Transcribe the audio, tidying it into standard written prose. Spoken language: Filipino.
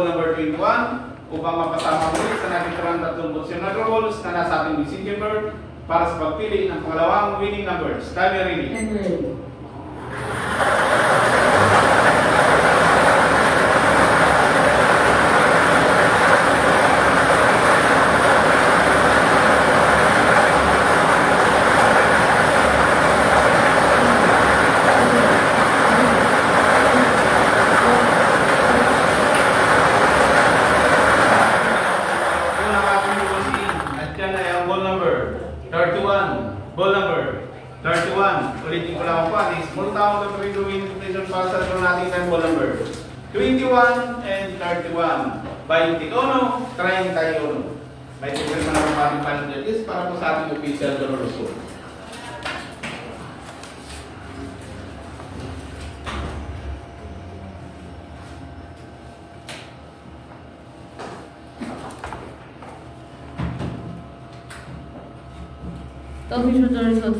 ball number 21 upang mapasama muli sa nakitirang tatlong posisyon na draw balls na nasa ating messenger board para sa pagpili ng pangalawang winning numbers. Time ready. Ball number 31. Ulitin ko lang po. Small town of Ridwin para sa draw natin ng ball number 21 and 31. 21, 31. May tigil mo na po ating final judges para po sa ating official draw result. Official result.